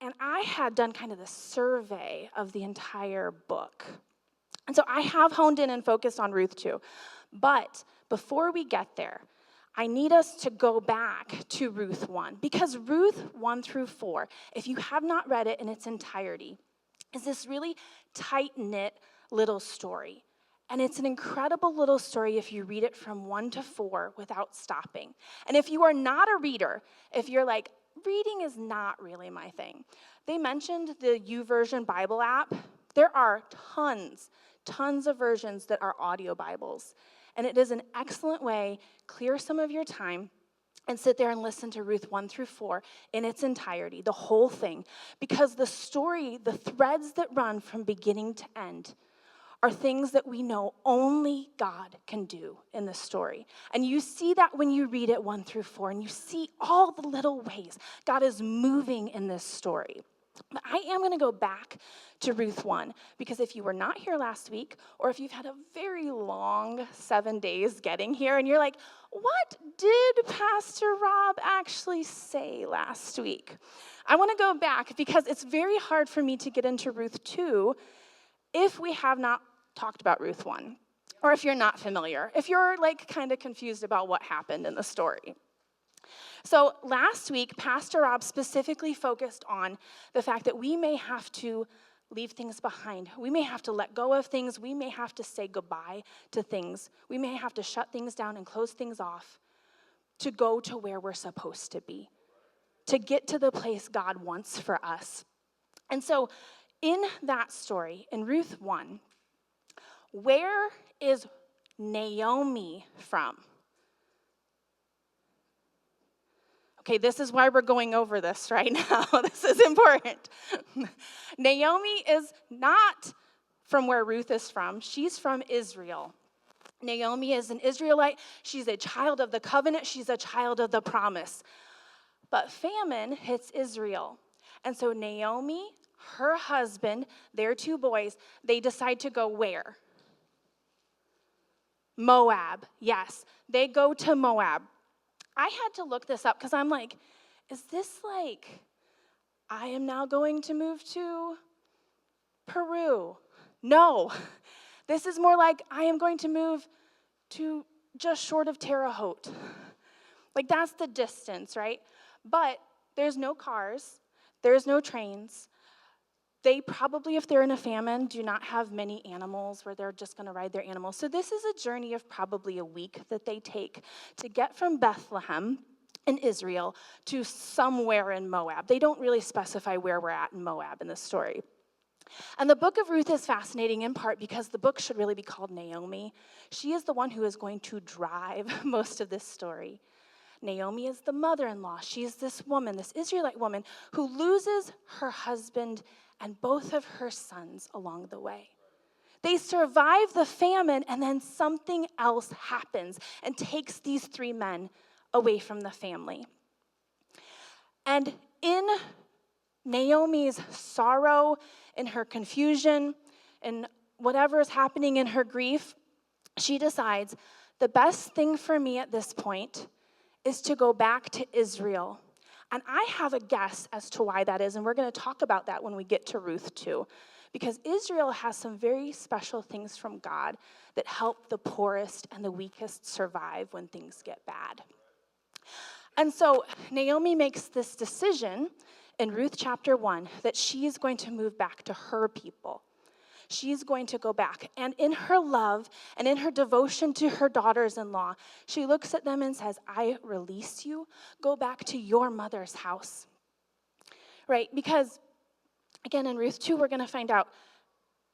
And I had done kind of the survey of the entire book. And so I have honed in and focused on Ruth too. But before we get there, I need us to go back to Ruth 1. Because Ruth 1 through 4, if you have not read it in its entirety, is this really tight-knit little story. And it's an incredible little story if you read it from 1 to 4 without stopping. And if you are not a reader, if you're like, reading is not really my thing. They mentioned the YouVersion Bible app. There are tons of versions that are audio Bibles. And it is an excellent way, clear some of your time, and sit there and listen to Ruth 1 through 4 in its entirety, the whole thing. Because the story, the threads that run from beginning to end, are things that we know only God can do in this story. And you see that when you read it 1 through 4, and you see all the little ways God is moving in this story. But I am going to go back to Ruth 1, because if you were not here last week, or if you've had a very long 7 days getting here, and you're like, what did Pastor Rob actually say last week? I want to go back, because it's very hard for me to get into Ruth 2 if we have not talked about Ruth 1, or if you're not familiar, if you're like kind of confused about what happened in the story. So last week, Pastor Rob specifically focused on the fact that we may have to leave things behind. We may have to let go of things. We may have to say goodbye to things. We may have to shut things down and close things off to go to where we're supposed to be, to get to the place God wants for us. And so in that story, in Ruth 1, where is Naomi from? Okay, this is why we're going over this right now. This is important. Naomi is not from where Ruth is from. She's from Israel. Naomi is an Israelite. She's a child of the covenant. She's a child of the promise. But famine hits Israel. And so Naomi, her husband, their 2 boys, they decide to go where? Moab. Yes, they go to Moab. I had to look this up because I'm like, is this like, I am now going to move to Peru? No. This is more like, I am going to move to just short of Terre Haute. Like, that's the distance, right? But there's no cars. There's no trains. They probably, if they're in a famine, do not have many animals where they're just going to ride their animals. So this is a journey of probably a week that they take to get from Bethlehem in Israel to somewhere in Moab. They don't really specify where we're at in Moab in this story. And the book of Ruth is fascinating in part because the book should really be called Naomi. She is the one who is going to drive most of this story. Naomi is the mother-in-law. She is this woman, this Israelite woman, who loses her husband and both of her sons along the way. They survive the famine, and then something else happens and takes these 3 men away from the family. And in Naomi's sorrow, in her confusion, in whatever is happening in her grief, she decides the best thing for me at this point is to go back to Israel. And I have a guess as to why that is, and we're going to talk about that when we get to Ruth 2, because Israel has some very special things from God that help the poorest and the weakest survive when things get bad. And so Naomi makes this decision in Ruth chapter 1 that she is going to move back to her people. She's going to go back. And in her love and in her devotion to her daughters-in-law, she looks at them and says, I release you. Go back to your mother's house. Right? Because, again, in Ruth 2, we're going to find out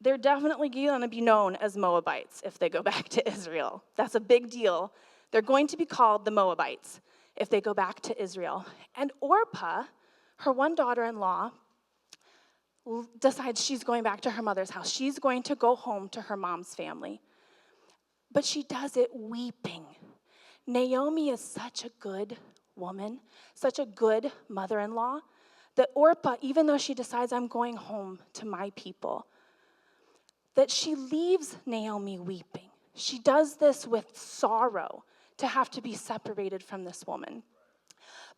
they're definitely going to be known as Moabites if they go back to Israel. That's a big deal. They're going to be called the Moabites if they go back to Israel. And Orpah, her one daughter-in-law, decides she's going back to her mother's house. She's going to go home to her mom's family. But she does it weeping. Naomi is such a good woman, such a good mother-in-law, that Orpah, even though she decides I'm going home to my people, that she leaves Naomi weeping. She does this with sorrow to have to be separated from this woman.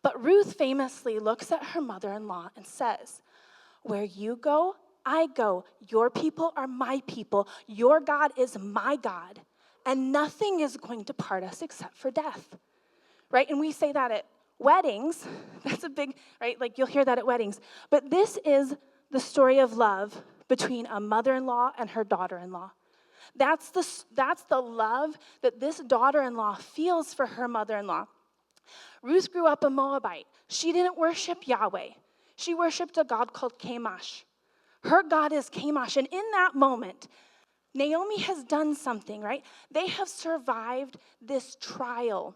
But Ruth famously looks at her mother-in-law and says, Where you go, I go. Your people are my people. Your God is my God. And nothing is going to part us except for death. Right? And we say that at weddings. That's a big, right? Like you'll hear that at weddings. But this is the story of love between a mother-in-law and her daughter-in-law. That's the love that this daughter-in-law feels for her mother-in-law. Ruth grew up a Moabite. She didn't worship Yahweh. She worshiped a god called Chemosh. Her God is Chemosh. And in that moment, Naomi has done something, right? They have survived this trial.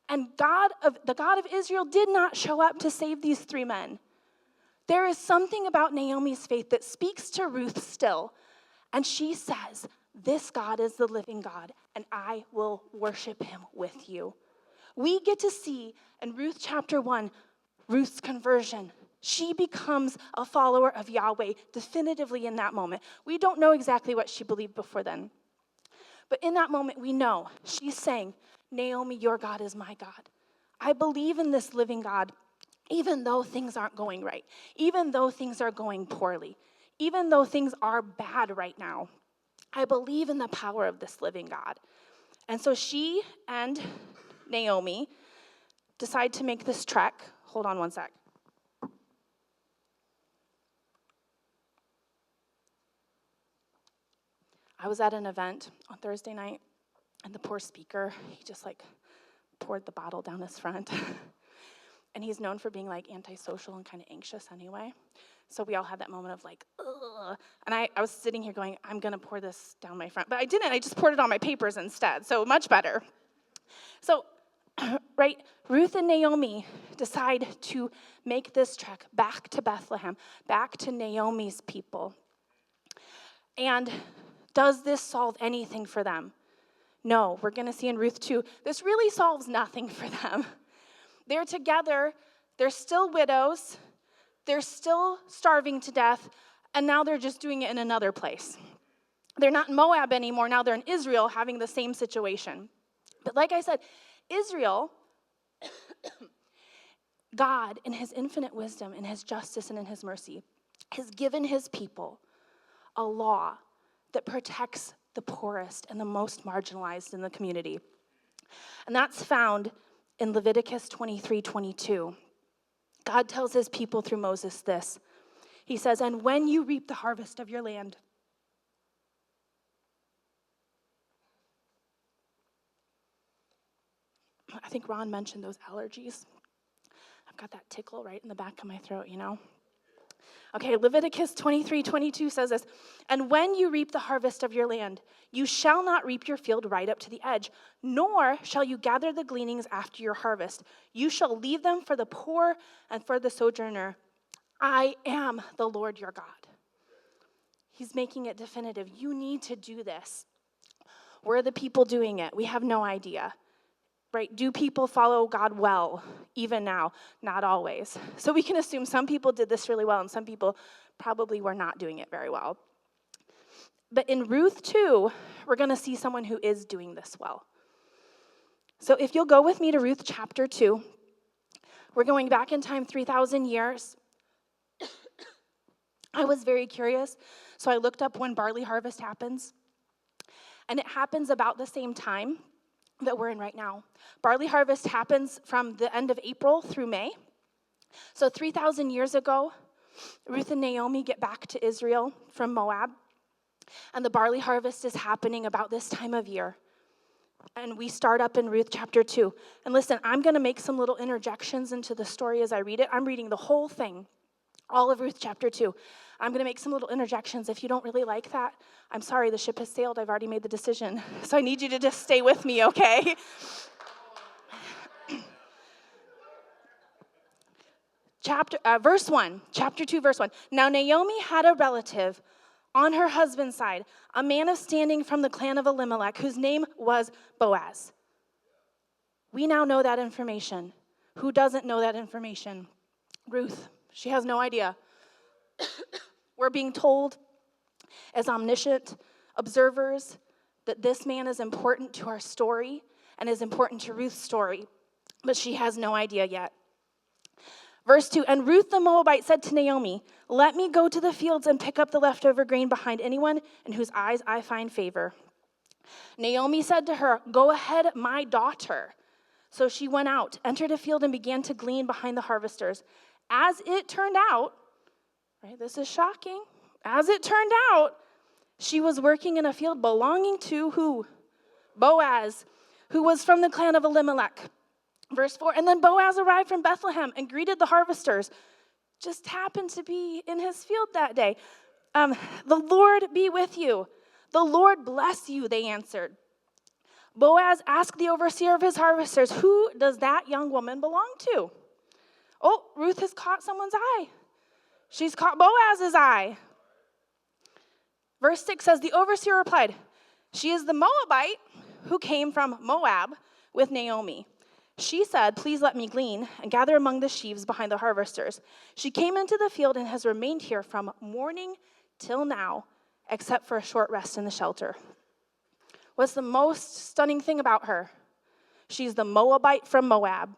And the God of Israel did not show up to save these three men. There is something about Naomi's faith that speaks to Ruth still. And she says, this God is the living God, and I will worship him with you. We get to see in Ruth chapter 1, Ruth's conversion. She becomes a follower of Yahweh definitively in that moment. We don't know exactly what she believed before then. But in that moment, we know she's saying, Naomi, your God is my God. I believe in this living God, even though things aren't going right, even though things are going poorly, even though things are bad right now. I believe in the power of this living God. And so she and Naomi decide to make this trek. Hold on one sec. I was at an event on Thursday night, and the poor speaker, he just poured the bottle down his front. And he's known for being antisocial and kind of anxious anyway. So we all had that moment of ugh. And I was sitting here going, I'm going to pour this down my front. But I didn't. I just poured it on my papers instead. So much better. So, right, Ruth and Naomi decide to make this trek back to Bethlehem, back to Naomi's people. And does this solve anything for them? No, we're going to see in Ruth 2, this really solves nothing for them. They're together, they're still widows, they're still starving to death, and now they're just doing it in another place. They're not in Moab anymore, now they're in Israel having the same situation. But like I said, Israel, God, in his infinite wisdom, in his justice, and in his mercy, has given his people a law that protects the poorest and the most marginalized in the community. And that's found in Leviticus 23:22. God tells his people through Moses this. He says, and when you reap the harvest of your land, I think Ron mentioned those allergies. I've got that tickle right in the back of my throat, Okay, Leviticus 23:22 says this, and when you reap the harvest of your land, you shall not reap your field right up to the edge, nor shall you gather the gleanings after your harvest. You shall leave them for the poor and for the sojourner. I am the Lord your God. He's making it definitive. You need to do this. Where are the people doing it? We have no idea. Right? Do people follow God well, even now? Not always. So we can assume some people did this really well, and some people probably were not doing it very well. But in Ruth 2, we're going to see someone who is doing this well. So if you'll go with me to Ruth chapter 2, we're going back in time 3,000 years. I was very curious, so I looked up when barley harvest happens. And it happens about the same time that we're in right now. Barley harvest happens from the end of April through May. So 3,000 years ago, Ruth and Naomi get back to Israel from Moab, and the barley harvest is happening about this time of year. And we start up in Ruth chapter 2. And listen, I'm going to make some little interjections into the story as I read it. I'm reading the whole thing, all of Ruth chapter 2. I'm going to make some little interjections. If you don't really like that, I'm sorry, the ship has sailed. I've already made the decision. So I need you to just stay with me, okay? Verse 1, chapter 2, verse 1. Now Naomi had a relative on her husband's side, a man of standing from the clan of Elimelech, whose name was Boaz. We now know that information. Who doesn't know that information? Ruth. She has no idea. We're being told as omniscient observers that this man is important to our story and is important to Ruth's story, but she has no idea yet. Verse 2, and Ruth the Moabite said to Naomi, let me go to the fields and pick up the leftover grain behind anyone in whose eyes I find favor. Naomi said to her, go ahead, my daughter. So she went out, entered a field, and began to glean behind the harvesters. As it turned out, right, this is shocking. As it turned out, she was working in a field belonging to who? Boaz, who was from the clan of Elimelech. Verse 4, and then Boaz arrived from Bethlehem and greeted the harvesters. Just happened to be in his field that day. The Lord be with you. The Lord bless you, they answered. Boaz asked the overseer of his harvesters, who does that young woman belong to? Oh, Ruth has caught someone's eye. She's caught Boaz's eye. Verse 6 says, the overseer replied, she is the Moabite who came from Moab with Naomi. She said, please let me glean and gather among the sheaves behind the harvesters. She came into the field and has remained here from morning till now, except for a short rest in the shelter. What's the most stunning thing about her? She's the Moabite from Moab.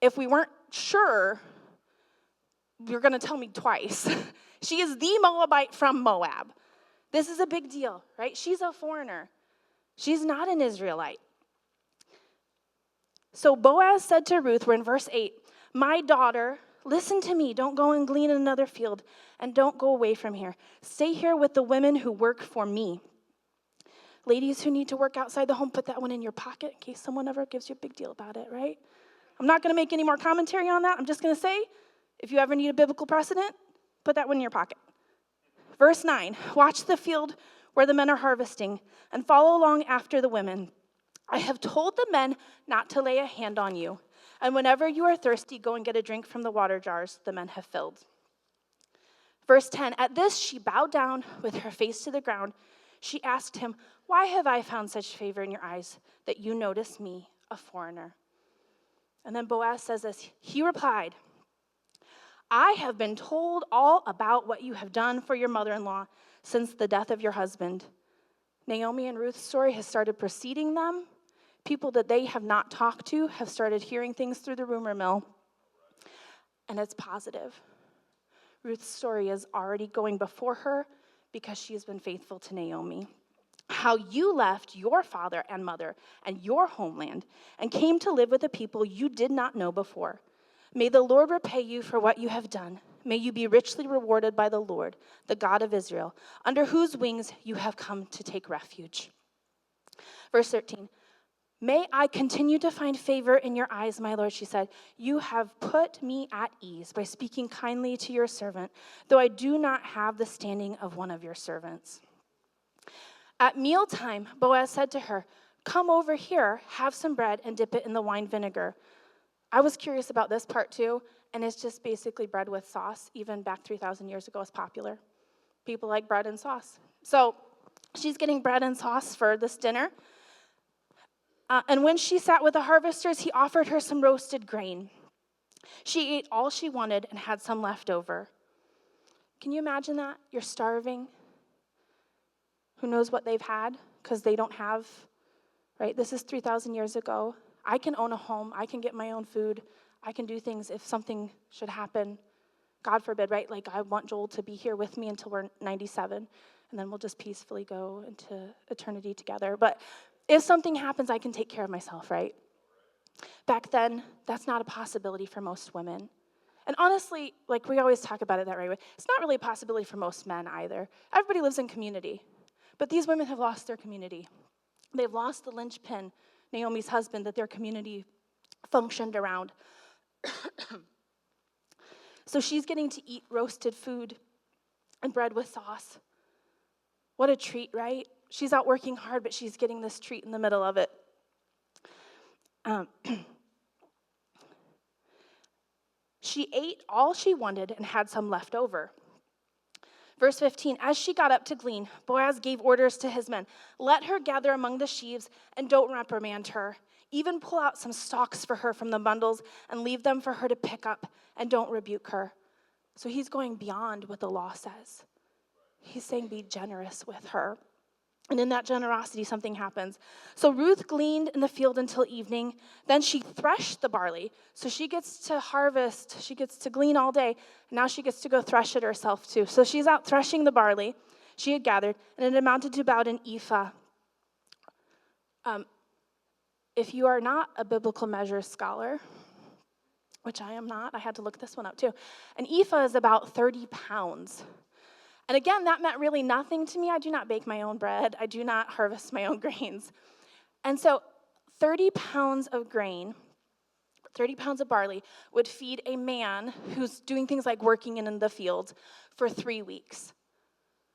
If we weren't sure, you're going to tell me twice. She is the Moabite from Moab. This is a big deal, right? She's a foreigner. She's not an Israelite. So Boaz said to Ruth, we're in verse 8, my daughter, listen to me. Don't go and glean in another field, and don't go away from here. Stay here with the women who work for me. Ladies who need to work outside the home, put that one in your pocket in case someone ever gives you a big deal about it, right? I'm not going to make any more commentary on that. I'm just going to say, if you ever need a biblical precedent, put that one in your pocket. Verse 9, watch the field where the men are harvesting and follow along after the women. I have told the men not to lay a hand on you. And whenever you are thirsty, go and get a drink from the water jars the men have filled. Verse 10, at this she bowed down with her face to the ground. She asked him, why have I found such favor in your eyes that you notice me, a foreigner? And then Boaz says this, he replied, I have been told all about what you have done for your mother-in-law since the death of your husband. Naomi and Ruth's story has started preceding them. People that they have not talked to have started hearing things through the rumor mill, and it's positive. Ruth's story is already going before her because she has been faithful to Naomi. How you left your father and mother and your homeland and came to live with a people you did not know before. May the Lord repay you for what you have done. May you be richly rewarded by the Lord, the God of Israel, under whose wings you have come to take refuge. Verse 13, may I continue to find favor in your eyes, my Lord, she said. You have put me at ease by speaking kindly to your servant, though I do not have the standing of one of your servants. At mealtime, Boaz said to her, come over here, have some bread, and dip it in the wine vinegar. I was curious about this part too, and it's just basically bread with sauce. Even back 3,000 years ago, it's popular. People like bread and sauce. So she's getting bread and sauce for this dinner. And when she sat with the harvesters, he offered her some roasted grain. She ate all she wanted and had some left over. Can you imagine that? You're starving. Who knows what they've had? Because they don't have, right? This is 3,000 years ago. I can own a home. I can get my own food. I can do things if something should happen. God forbid, right? Like, I want Joel to be here with me until we're 97, and then we'll just peacefully go into eternity together. But if something happens, I can take care of myself, right? Back then, that's not a possibility for most women. And honestly, like, we always talk about it that right way. It's not really a possibility for most men either. Everybody lives in community. But these women have lost their community. They've lost the linchpin, Naomi's husband, that their community functioned around. So she's getting to eat roasted food and bread with sauce. What a treat, right? She's out working hard, but she's getting this treat in the middle of it. She ate all she wanted and had some left over. Verse 15, as she got up to glean, Boaz gave orders to his men. Let her gather among the sheaves and don't reprimand her. Even pull out some stalks for her from the bundles and leave them for her to pick up and don't rebuke her. So he's going beyond what the law says. He's saying be generous with her. And in that generosity, something happens. So Ruth gleaned in the field until evening. Then she threshed the barley. So she gets to harvest. She gets to glean all day. And now she gets to go thresh it herself too. So she's out threshing the barley she had gathered, and it amounted to about an ephah. If you are not a biblical measure scholar, which I am not, I had to look this one up too, an ephah is about 30 pounds. And again, that meant really nothing to me. I do not bake my own bread. I do not harvest my own grains. And so 30 pounds of grain, 30 pounds of barley, would feed a man who's doing things like working in the field for 3 weeks.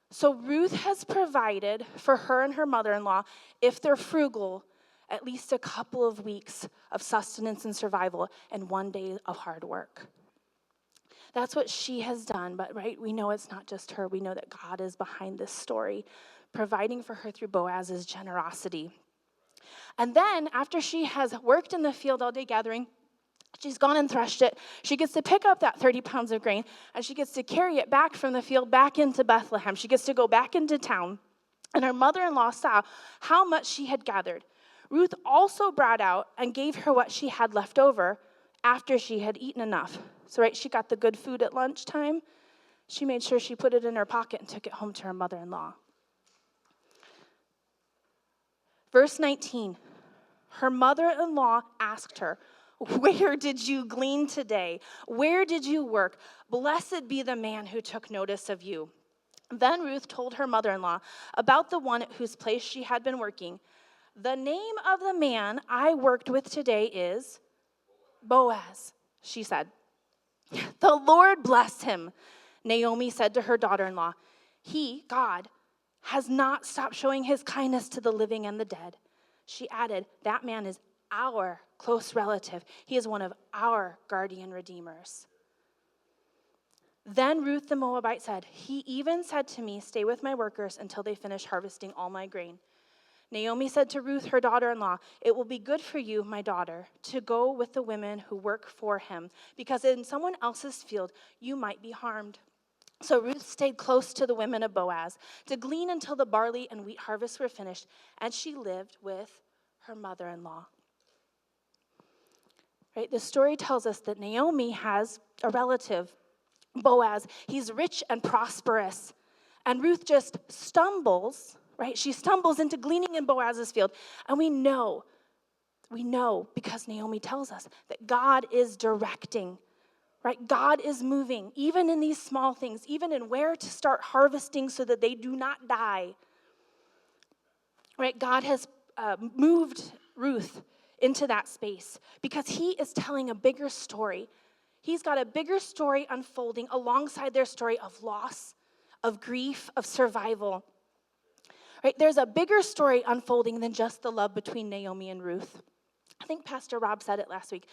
So Ruth has provided for her and her mother-in-law, if they're frugal, at least a couple of weeks of sustenance and survival and 1 day of hard work. That's what she has done, but right, we know it's not just her. We know that God is behind this story, providing for her through Boaz's generosity. And then, after she has worked in the field all day gathering, she's gone and threshed it. She gets to pick up that 30 pounds of grain, and she gets to carry it back from the field back into Bethlehem. She gets to go back into town, and her mother-in-law saw how much she had gathered. Ruth also brought out and gave her what she had left over after she had eaten enough. So, right, she got the good food at lunchtime. She made sure she put it in her pocket and took it home to her mother-in-law. Verse 19, her mother-in-law asked her, "Where did you glean today? Where did you work? Blessed be the man who took notice of you." Then Ruth told her mother-in-law about the one at whose place she had been working. "The name of the man I worked with today is Boaz," she said. "The Lord bless him," Naomi said to her daughter-in-law. "He, God, has not stopped showing his kindness to the living and the dead." She added, "That man is our close relative. He is one of our guardian redeemers." Then Ruth the Moabite said, "He even said to me, 'Stay with my workers until they finish harvesting all my grain.'" Naomi said to Ruth, her daughter-in-law, "It will be good for you, my daughter, to go with the women who work for him, because in someone else's field you might be harmed." So Ruth stayed close to the women of Boaz to glean until the barley and wheat harvests were finished, and she lived with her mother-in-law. Right? The story tells us that Naomi has a relative, Boaz. He's rich and prosperous, and Ruth just stumbles. Right? She stumbles into gleaning in Boaz's field. And we know because Naomi tells us that God is directing, right? God is moving, even in these small things, even in where to start harvesting so that they do not die. Right? God has moved Ruth into that space because he is telling a bigger story. He's got a bigger story unfolding alongside their story of loss, of grief, of survival. Right? There's a bigger story unfolding than just the love between Naomi and Ruth. I think Pastor Rob said it last week.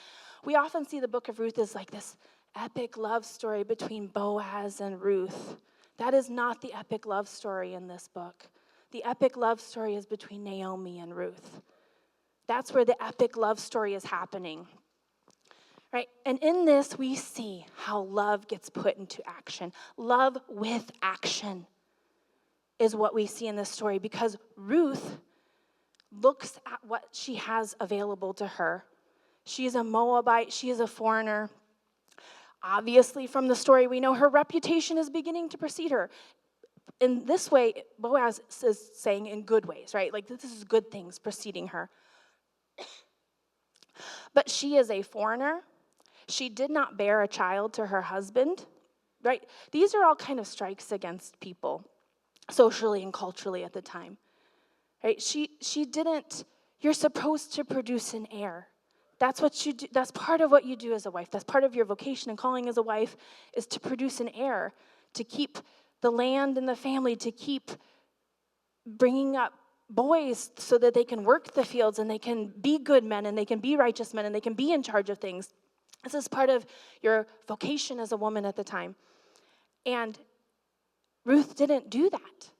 We often see the book of Ruth as like this epic love story between Boaz and Ruth. That is not the epic love story in this book. The epic love story is between Naomi and Ruth. That's where the epic love story is happening. Right? And in this, we see how love gets put into action. Love with action is what we see in this story, because Ruth looks at what she has available to her. She is a Moabite. She is a foreigner. Obviously, from the story, we know her reputation is beginning to precede her. In this way, Boaz is saying in good ways, right? Like this is good things preceding her. But she is a foreigner. She did not bear a child to her husband, right? These are all kind of strikes against people, socially and culturally at the time, right? She didn't. You're supposed to produce an heir. That's what you do. That's part of what you do as a wife. That's part of your vocation and calling as a wife, is to produce an heir, to keep the land and the family, to keep bringing up boys so that they can work the fields and they can be good men and they can be righteous men and they can be in charge of things. This is part of your vocation as a woman at the time. And Ruth didn't do that.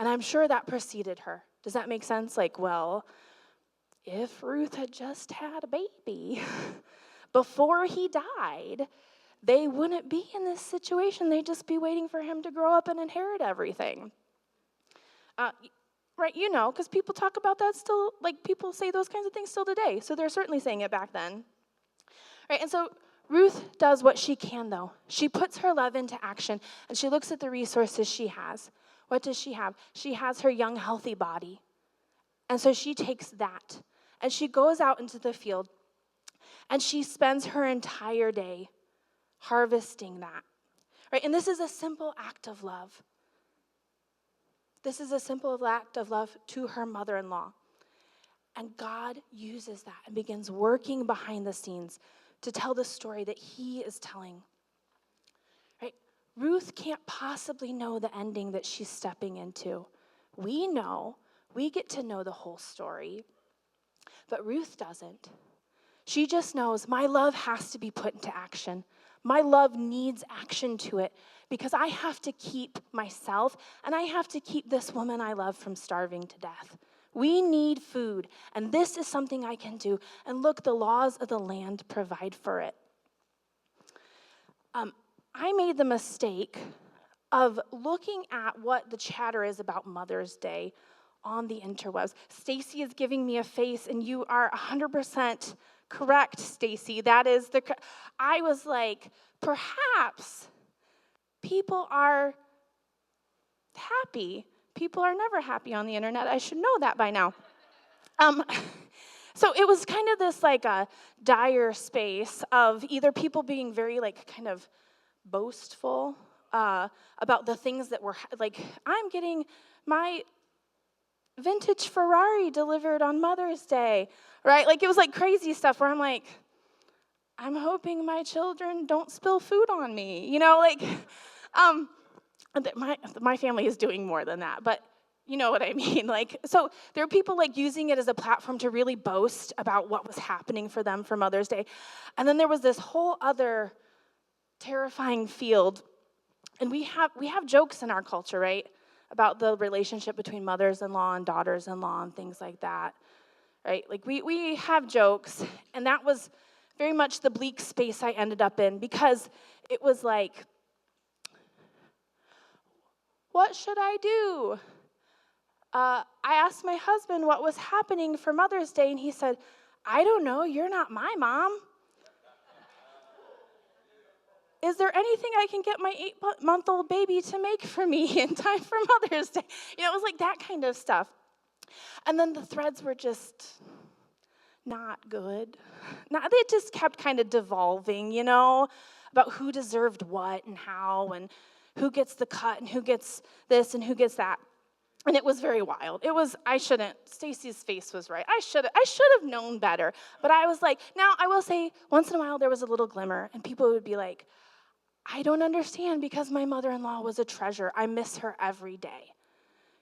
And I'm sure that preceded her. Does that make sense? Like, well, if Ruth had just had a baby before he died, they wouldn't be in this situation. They'd just be waiting for him to grow up and inherit everything. right? Because people talk about that still, like people say those kinds of things still today. So they're certainly saying it back then, right? And so Ruth does what she can, though. She puts her love into action, and she looks at the resources she has. What does she have? She has her young, healthy body. And so she takes that, and she goes out into the field, and she spends her entire day harvesting that, right? And this is a simple act of love. This is a simple act of love to her mother-in-law. And God uses that and begins working behind the scenes to tell the story that he is telling, right? Ruth can't possibly know the ending that she's stepping into. We know, we get to know the whole story, but Ruth doesn't. She just knows my love has to be put into action. My love needs action to it because I have to keep myself and I have to keep this woman I love from starving to death. We need food, and this is something I can do. And look, the laws of the land provide for it. I made the mistake of looking at what the chatter is about Mother's Day on the interwebs. Stacy is giving me a face, and you are 100% correct, Stacy. That is I was like, perhaps people are happy. People are never happy on the internet. I should know that by now. So it was kind of this like a dire space of either people being very like kind of boastful about the things that were like, I'm getting my vintage Ferrari delivered on Mother's Day, right? Like it was like crazy stuff where I'm like, I'm hoping my children don't spill food on me, like my family is doing more than that, but you know what I mean? Like, so there are people like using it as a platform to really boast about what was happening for them for Mother's Day. And then there was this whole other terrifying field. And we have jokes in our culture, right? About the relationship between mothers-in-law and daughters-in-law and things like that, right? Like we have jokes, and that was very much the bleak space I ended up in because it was like, what should I do? I asked my husband what was happening for Mother's Day, and he said, I don't know, you're not my mom. Is there anything I can get my 8-month-old baby to make for me in time for Mother's Day? It was like that kind of stuff. And then the threads were just not good. They just kept kind of devolving, about who deserved what and how and who gets the cut and who gets this and who gets that. And it was very wild. Stacy's face was right. I should have known better. But I was like, now I will say, once in a while there was a little glimmer, and people would be like, I don't understand because my mother-in-law was a treasure. I miss her every day.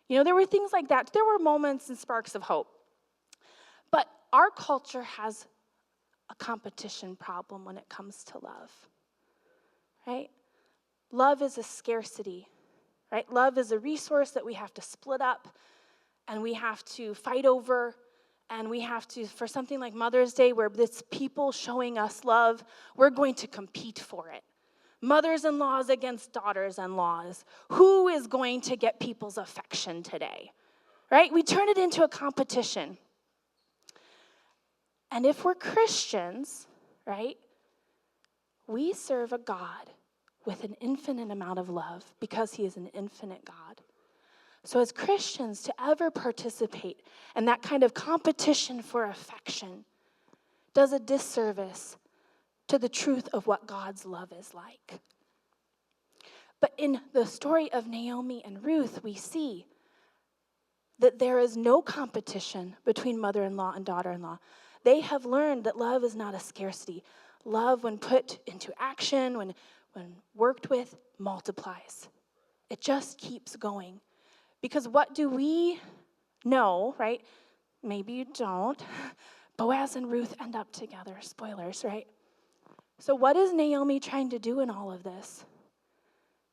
There were things like that. There were moments and sparks of hope. But our culture has a competition problem when it comes to love, right? Love is a scarcity, right? Love is a resource that we have to split up and we have to fight over, and we have to, for something like Mother's Day where it's people showing us love, we're going to compete for it. Mothers-in-laws against daughters-in-laws. Who is going to get people's affection today, right? We turn it into a competition. And if we're Christians, right, we serve a God with an infinite amount of love because he is an infinite God. So as Christians, to ever participate in that kind of competition for affection does a disservice to the truth of what God's love is like. But in the story of Naomi and Ruth, we see that there is no competition between mother-in-law and daughter-in-law. They have learned that love is not a scarcity. Love, when put into action, when worked with, multiplies. It just keeps going. Because what do we know, right? Maybe you don't. Boaz and Ruth end up together. Spoilers, right? So what is Naomi trying to do in all of this?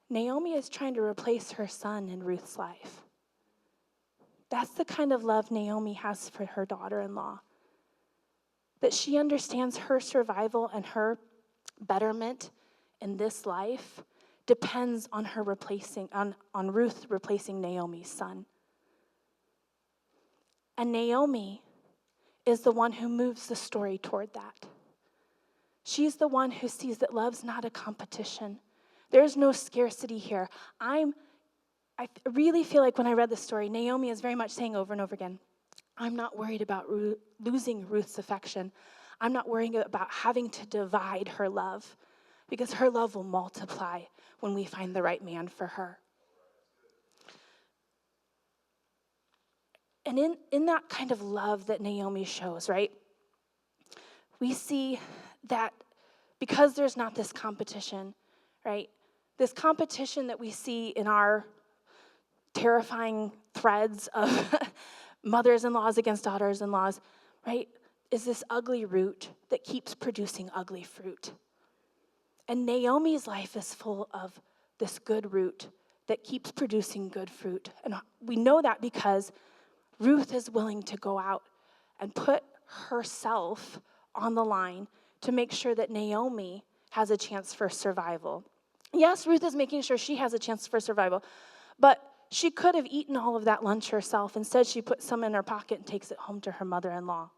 Naomi is trying to replace her son in Ruth's life. That's the kind of love Naomi has for her daughter-in-law. That she understands her survival and her betterment in this life depends on her on Ruth replacing Naomi's son. And Naomi is the one who moves the story toward that. She's the one who sees that love's not a competition. There's no scarcity here. I really feel like when I read the story, Naomi is very much saying over and over again, I'm not worried about losing Ruth's affection. I'm not worrying about having to divide her love, because her love will multiply when we find the right man for her. And in that kind of love that Naomi shows, right, we see that because there's not this competition, right, this competition that we see in our terrifying threads of mothers-in-laws against daughters-in-laws, right, is this ugly root that keeps producing ugly fruit. And Naomi's life is full of this good root that keeps producing good fruit. And we know that because Ruth is willing to go out and put herself on the line to make sure that Naomi has a chance for survival. Yes, Ruth is making sure she has a chance for survival, but she could have eaten all of that lunch herself. Instead, she puts some in her pocket and takes it home to her mother-in-law.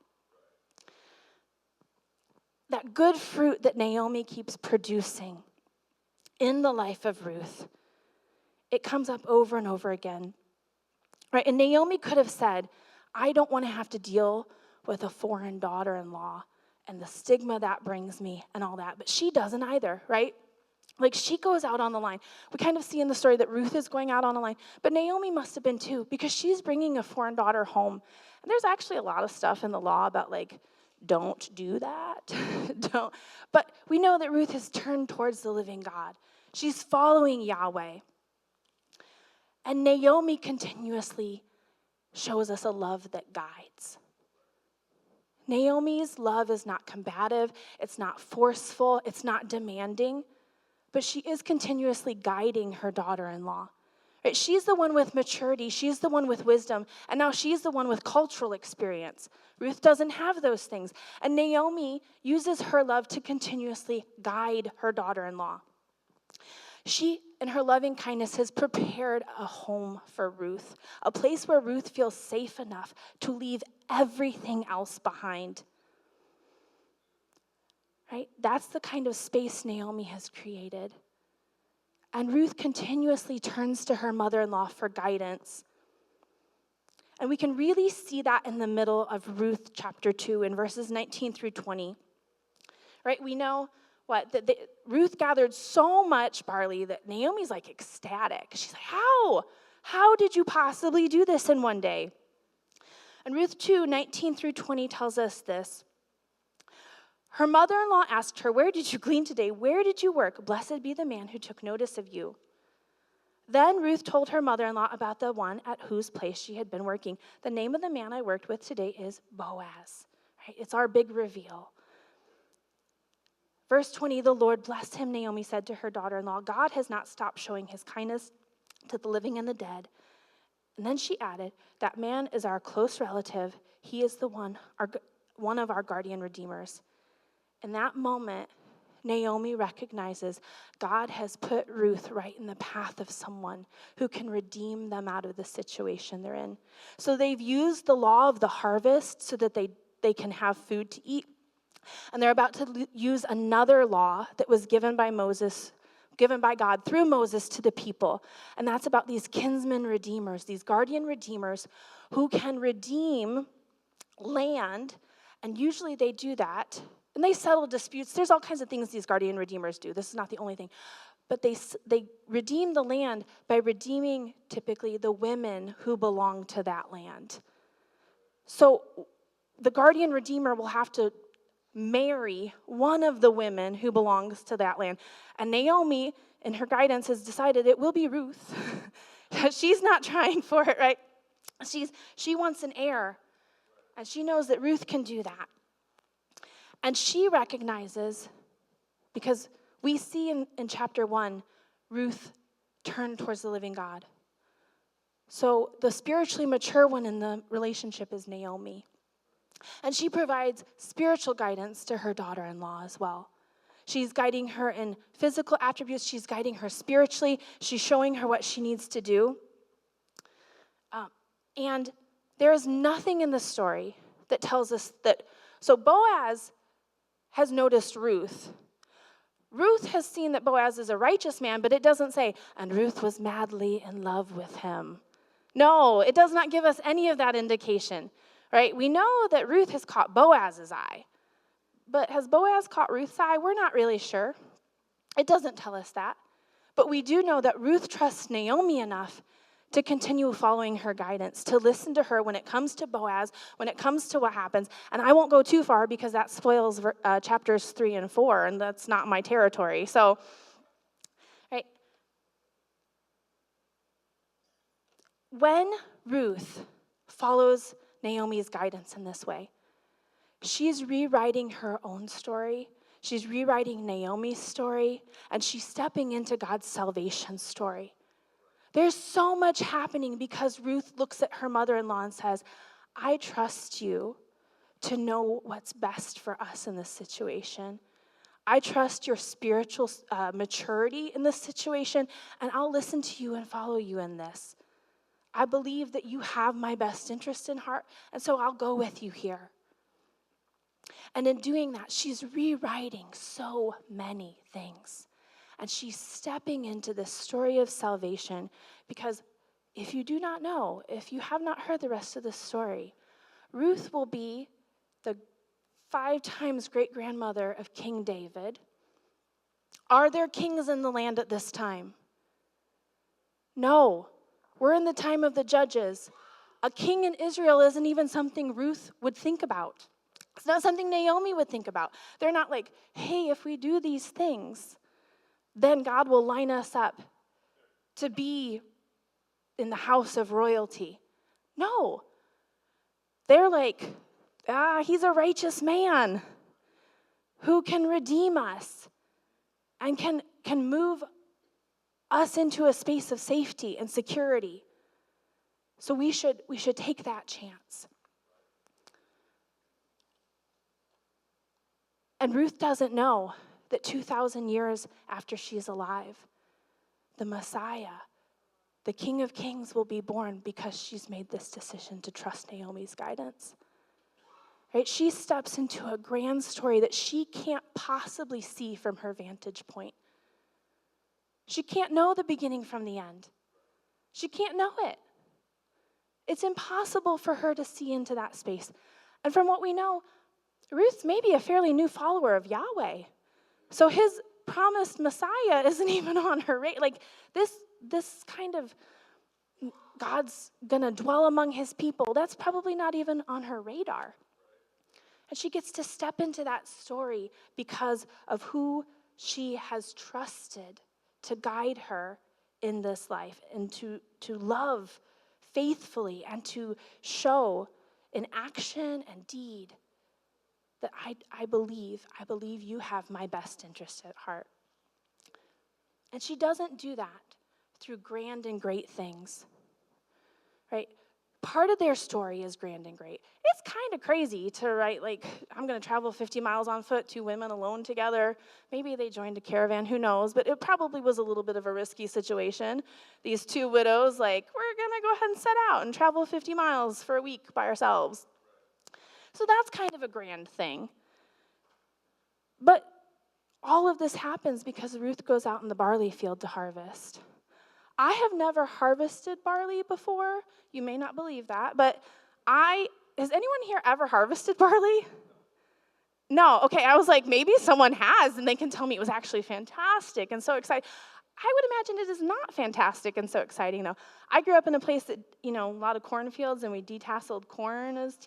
That good fruit that Naomi keeps producing in the life of Ruth, it comes up over and over again. Right? And Naomi could have said, I don't want to have to deal with a foreign daughter-in-law and the stigma that brings me and all that. But she doesn't either, right? Like, she goes out on the line. We kind of see in the story that Ruth is going out on the line, but Naomi must have been too, because she's bringing a foreign daughter home. And there's actually a lot of stuff in the law about, like, don't do that. Don't. But we know that Ruth has turned towards the living God. She's following Yahweh. And Naomi continuously shows us a love that guides. Naomi's love is not combative, it's not forceful, it's not demanding, but she is continuously guiding her daughter-in-law. Right? She's the one with maturity, she's the one with wisdom, and now she's the one with cultural experience. Ruth doesn't have those things. And Naomi uses her love to continuously guide her daughter-in-law. She, in her loving kindness, has prepared a home for Ruth, a place where Ruth feels safe enough to leave everything else behind. Right? That's the kind of space Naomi has created. And Ruth continuously turns to her mother-in-law for guidance. And we can really see that in the middle of Ruth chapter 2 in verses 19 through 20. Right? We know that Ruth gathered so much barley that Naomi's like ecstatic. She's like, how? How did you possibly do this in one day? And Ruth 2, 19 through 20 tells us this. Her mother-in-law asked her, where did you glean today? Where did you work? Blessed be the man who took notice of you. Then Ruth told her mother-in-law about the one at whose place she had been working. The name of the man I worked with today is Boaz. Right? It's our big reveal. Verse 20, the Lord bless him, Naomi said to her daughter-in-law. God has not stopped showing his kindness to the living and the dead. And then she added, that man is our close relative. He is the one of our guardian redeemers. In that moment, Naomi recognizes God has put Ruth right in the path of someone who can redeem them out of the situation they're in. So they've used the law of the harvest so that they can have food to eat. And they're about to use another law that was given by God through Moses to the people. And that's about these kinsman redeemers, these guardian redeemers who can redeem land. And usually they do that. And they settle disputes. There's all kinds of things these guardian redeemers do. This is not the only thing. But they redeem the land by redeeming typically the women who belong to that land. So the guardian redeemer will have to marry one of the women who belongs to that land. And Naomi, in her guidance, has decided it will be Ruth. She's not trying for it, right? She wants an heir. And she knows that Ruth can do that. And she recognizes, because we see in chapter 1, Ruth turned towards the living God. So the spiritually mature one in the relationship is Naomi. And she provides spiritual guidance to her daughter-in-law as well. She's guiding her in physical attributes. She's guiding her spiritually. She's showing her what she needs to do. And There is nothing in the story that tells us that. So Boaz has noticed Ruth. Ruth has seen that Boaz is a righteous man, but it doesn't say, and Ruth was madly in love with him. No, it does not give us any of that indication, right? We know that Ruth has caught Boaz's eye, but has Boaz caught Ruth's eye? We're not really sure. It doesn't tell us that. But we do know that Ruth trusts Naomi enough to continue following her guidance, to listen to her when it comes to Boaz, when it comes to what happens. And I won't go too far because that spoils chapters 3 and 4, and that's not my territory. So, right. When Ruth follows Naomi's guidance in this way, she's rewriting her own story. She's rewriting Naomi's story, and she's stepping into God's salvation story. There's so much happening because Ruth looks at her mother-in-law and says, I trust you to know what's best for us in this situation. I trust your spiritual maturity in this situation, and I'll listen to you and follow you in this. I believe that you have my best interest in heart, and so I'll go with you here. And in doing that, she's rewriting so many things. And she's stepping into this story of salvation because if you do not know, if you have not heard the rest of the story, Ruth will be the 5 times great-grandmother of King David. Are there kings in the land at this time? No. We're in the time of the judges. A king in Israel isn't even something Ruth would think about. It's not something Naomi would think about. They're not like, hey, if we do these things, then God will line us up to be in the house of royalty. No. They're like, he's a righteous man who can redeem us and can move us into a space of safety and security. So we should take that chance. And Ruth doesn't know that 2,000 years after she's alive, the Messiah, the King of Kings, will be born because she's made this decision to trust Naomi's guidance. Right? She steps into a grand story that she can't possibly see from her vantage point. She can't know the beginning from the end. She can't know it. It's impossible for her to see into that space. And from what we know, Ruth's maybe a fairly new follower of Yahweh. So his promised Messiah isn't even on her radar. Like this kind of God's going to dwell among his people, that's probably not even on her radar. And she gets to step into that story because of who she has trusted to guide her in this life and to love faithfully and to show in action and deed that I believe you have my best interest at heart. And she doesn't do that through grand and great things, right? Part of their story is grand and great. It's kind of crazy to write, like, I'm going to travel 50 miles on foot, 2 women alone together. Maybe they joined a caravan, who knows? But it probably was a little bit of a risky situation. These 2 widows, like, we're going to go ahead and set out and travel 50 miles for a week by ourselves. So that's kind of a grand thing. But all of this happens because Ruth goes out in the barley field to harvest. I have never harvested barley before. You may not believe that, but has anyone here ever harvested barley? No, okay, I was like, maybe someone has, and they can tell me it was actually fantastic and so exciting. I would imagine it is not fantastic and so exciting, though. I grew up in a place that, a lot of cornfields, and we detasseled corn as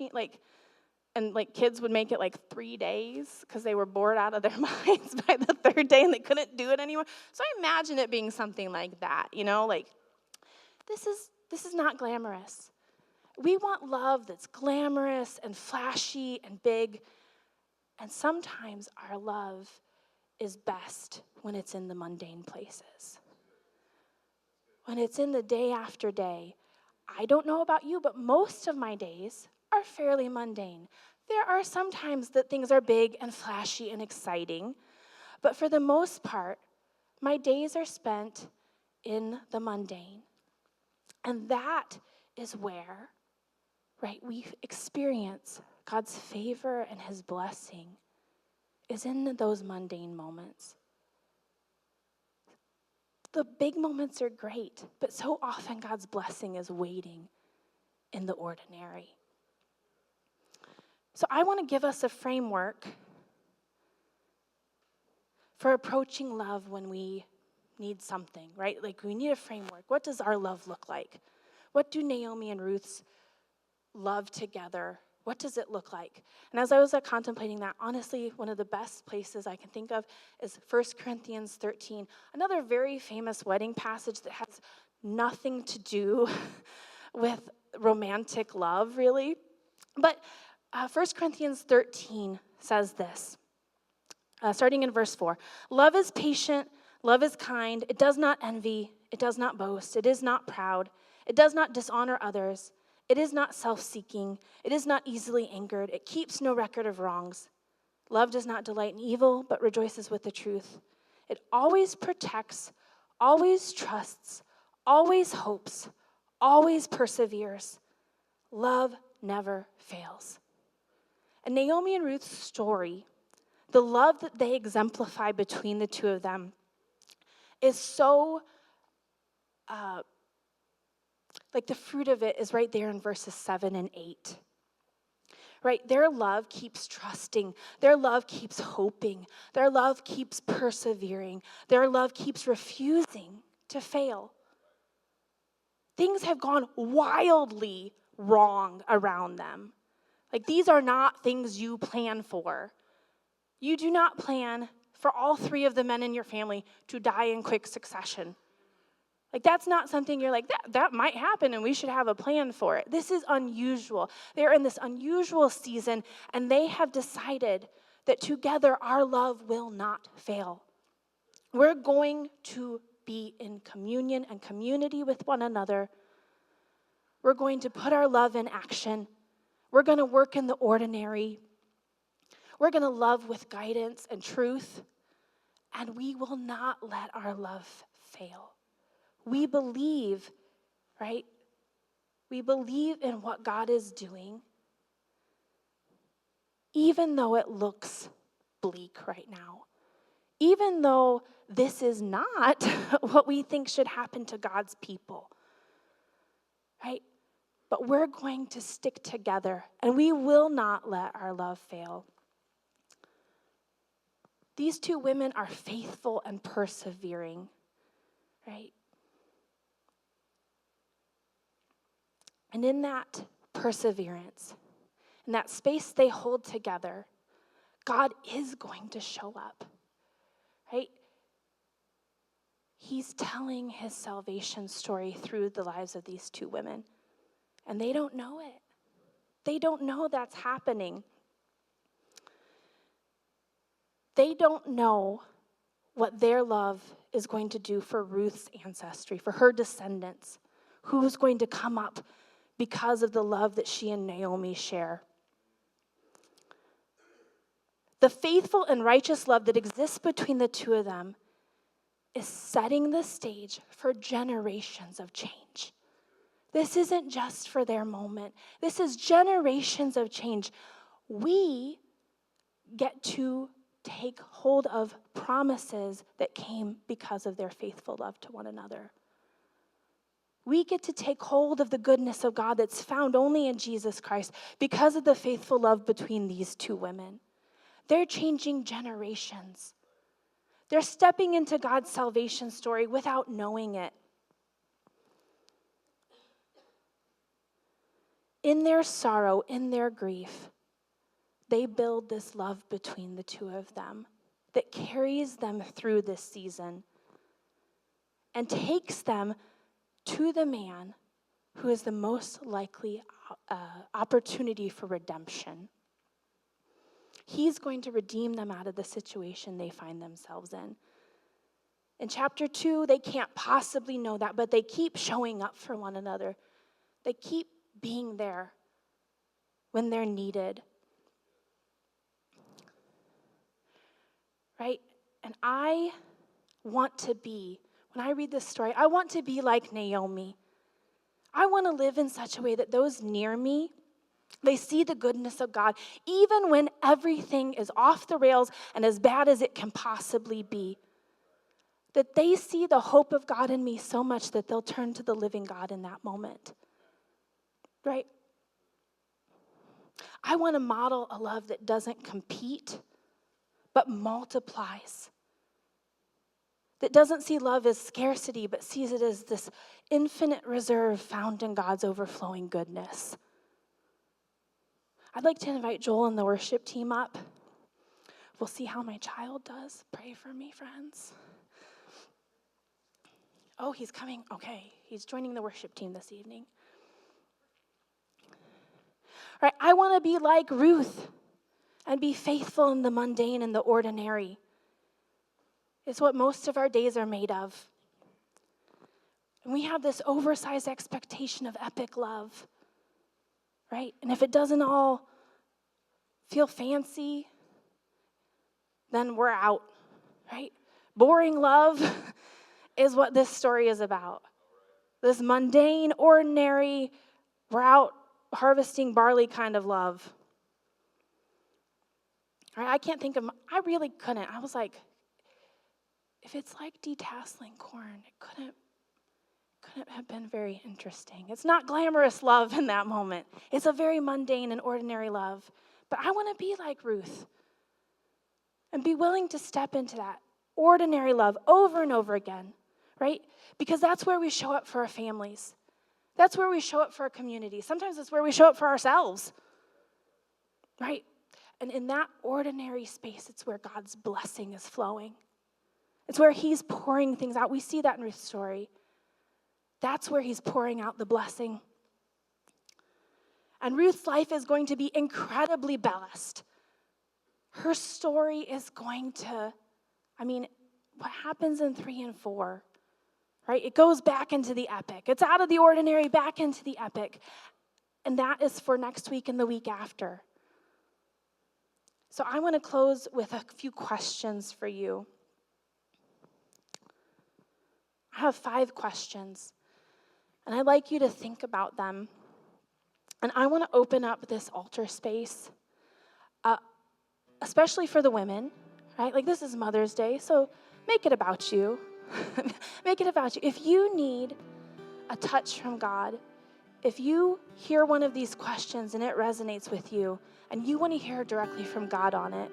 and kids would make it 3 days because they were bored out of their minds by the 3rd day and they couldn't do it anymore. So I imagine it being something like that, this is not glamorous. We want love that's glamorous and flashy and big. And sometimes our love is best when it's in the mundane places. When it's in the day after day. I don't know about you, but most of my days are fairly mundane. There are some times that things are big and flashy and exciting, but for the most part, my days are spent in the mundane. And that is where right, we experience God's favor and his blessing is in those mundane moments. The big moments are great, but so often God's blessing is waiting in the ordinary. So I want to give us a framework for approaching love when we need something, right? Like we need a framework. What does our love look like? What do Naomi and Ruth's love together? What does it look like? And as I was contemplating that, honestly, one of the best places I can think of is 1 Corinthians 13, another very famous wedding passage that has nothing to do with romantic love, really. But 1 Corinthians 13 says this, starting in verse 4. Love is patient, love is kind, it does not envy, it does not boast, it is not proud, it does not dishonor others, it is not self-seeking, it is not easily angered, it keeps no record of wrongs. Love does not delight in evil, but rejoices with the truth. It always protects, always trusts, always hopes, always perseveres. Love never fails. And Naomi and Ruth's story, the love that they exemplify between the two of them, is so, like the fruit of it is right there in verses 7 and 8. Right? Their love keeps trusting. Their love keeps hoping. Their love keeps persevering. Their love keeps refusing to fail. Things have gone wildly wrong around them. Like these are not things you plan for. You do not plan for all three of the men in your family to die in quick succession. Like that's not something you're like, that might happen and we should have a plan for it. This is unusual. They're in this unusual season and they have decided that together our love will not fail. We're going to be in communion and community with one another. We're going to put our love in action. We're going to work in the ordinary. We're going to love with guidance and truth. And we will not let our love fail. We believe, right? We believe in what God is doing, even though it looks bleak right now. Even though this is not what we think should happen to God's people, right? But we're going to stick together, and we will not let our love fail. These two women are faithful and persevering, right? And in that perseverance, in that space they hold together, God is going to show up, right? He's telling his salvation story through the lives of these two women, and they don't know it. They don't know that's happening. They don't know what their love is going to do for Ruth's ancestry, for her descendants, who's going to come up because of the love that she and Naomi share. The faithful and righteous love that exists between the two of them is setting the stage for generations of change. This isn't just for their moment. This is generations of change. We get to take hold of promises that came because of their faithful love to one another. We get to take hold of the goodness of God that's found only in Jesus Christ because of the faithful love between these two women. They're changing generations. They're stepping into God's salvation story without knowing it. In their sorrow, in their grief, they build this love between the two of them that carries them through this season and takes them to the man who is the most likely opportunity for redemption. He's going to redeem them out of the situation they find themselves in. In chapter 2, they can't possibly know that, but they keep showing up for one another. They keep being there when they're needed. Right? And I want to be, when I read this story, I want to be like Naomi. I want to live in such a way that those near me They see the goodness of God, even when everything is off the rails and as bad as it can possibly be. That they see the hope of God in me so much that they'll turn to the living God in that moment. Right? I want to model a love that doesn't compete, but multiplies. That doesn't see love as scarcity, but sees it as this infinite reserve found in God's overflowing goodness. I'd like to invite Joel and the worship team up. We'll see how my child does. Pray for me, friends. Oh, he's coming. Okay, he's joining the worship team this evening. All right, I want to be like Ruth and be faithful in the mundane and the ordinary. It's what most of our days are made of. And we have this oversized expectation of epic love, right? And if it doesn't all feel fancy, then we're out, right? Boring love is what this story is about. This mundane, ordinary, we're out harvesting barley kind of love. All right, I really couldn't. I was like, if it's like detasseling corn, it couldn't have been very interesting. It's not glamorous love in that moment. It's a very mundane and ordinary love. But I want to be like Ruth and be willing to step into that ordinary love over and over again, right? Because that's where we show up for our families. That's where we show up for our community. Sometimes it's where we show up for ourselves, right? And in that ordinary space, it's where God's blessing is flowing. It's where he's pouring things out. We see that in Ruth's story. That's where he's pouring out the blessing. And Ruth's life is going to be incredibly blessed. Her story is going to, what happens in 3 and 4, right? It goes back into the epic. It's out of the ordinary, back into the epic. And that is for next week and the week after. So I want to close with a few questions for you. I have 5 questions, and I'd like you to think about them. And I want to open up this altar space, especially for the women, right? Like, this is Mother's Day, so make it about you. Make it about you. If you need a touch from God, if you hear one of these questions and it resonates with you, and you want to hear directly from God on it,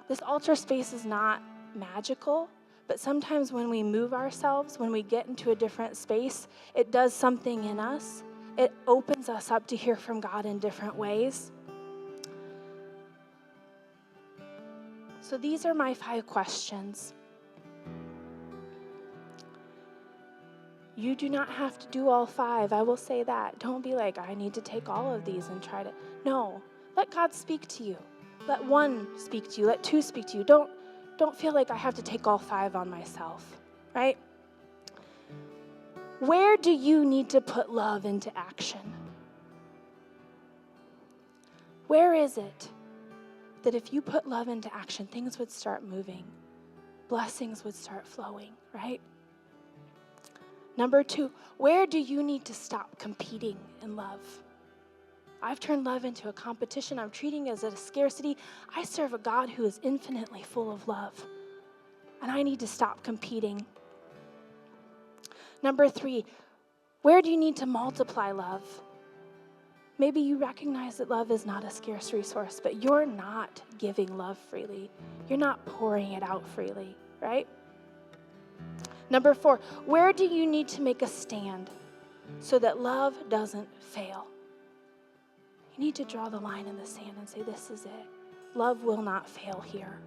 this altar space is not magical. But sometimes when we move ourselves, when we get into a different space, it does something in us. It opens us up to hear from God in different ways. So these are my 5 questions. You do not have to do all 5. I will say that. Don't be like, I need to take all of these and try to. No, let God speak to you. Let 1 speak to you. Let 2 speak to you. Don't feel like I have to take all 5 on myself, right? Where do you need to put love into action? Where is it that if you put love into action, things would start moving, blessings would start flowing, right? Number 2, where do you need to stop competing in love? I've turned love into a competition. I'm treating it as a scarcity. I serve a God who is infinitely full of love, and I need to stop competing. Number 3, where do you need to multiply love? Maybe you recognize that love is not a scarce resource, but you're not giving love freely. You're not pouring it out freely, right? Number 4, where do you need to make a stand so that love doesn't fail? You need to draw the line in the sand and say, this is it. Love will not fail here.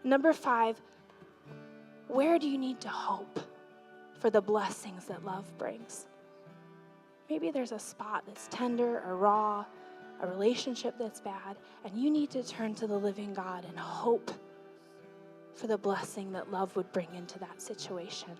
Number 5, where do you need to hope for the blessings that love brings? Maybe there's a spot that's tender or raw, a relationship that's bad, and you need to turn to the living God and hope for the blessing that love would bring into that situation.